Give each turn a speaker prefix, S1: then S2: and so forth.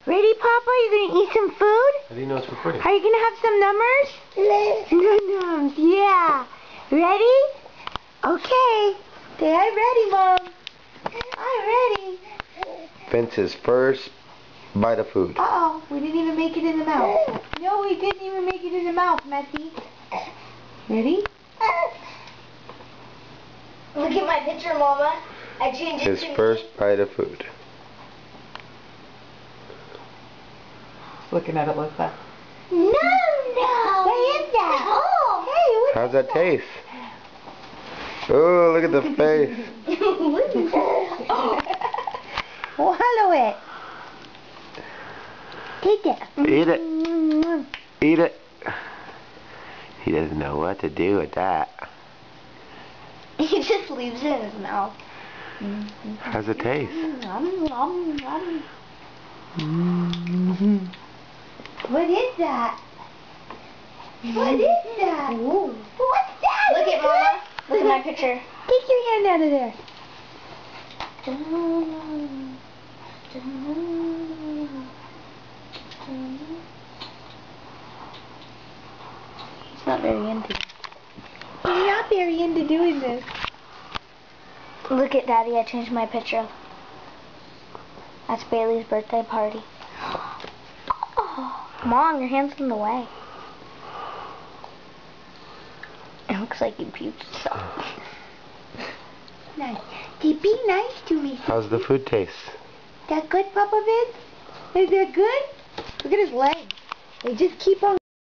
S1: Ready, Papa? You gonna eat some food?
S2: How do you know it's recording?
S1: Are you gonna have some numbers? Nums, yeah. Ready? Okay. Say, I'm ready, Mom. I'm ready.
S2: Vince's first bite of food.
S1: Uh-oh, we didn't even make it in the mouth. No, we didn't even make it in the mouth, Messy. Ready?
S3: Look at my picture, Mama. I changed it
S2: His
S3: to
S2: first
S3: me.
S2: bite of food.
S1: Looking at it like that.
S3: No. What is that? Oh.
S1: Hey, what
S2: How's that taste? Oh, look at the face.
S1: Swallow it. Take it.
S2: Eat it. Eat it. He doesn't know what to do with that.
S3: He just leaves it in his mouth.
S2: How's it taste?
S1: What is that? What is that?
S3: Ooh.
S1: What's that?
S3: Look at Mama. Look at my picture.
S1: Take your hand out of there.
S3: He's not very into it.
S1: You're not very into doing this.
S3: Look at Daddy, I changed my picture. That's Bailey's birthday party. Oh, Mom, your hand's in the way. It looks like you puked.
S1: Nice. Hey, be nice to me.
S2: How's the food taste?
S1: That good, Papa Vince? Is that good? Look at his legs. They just keep on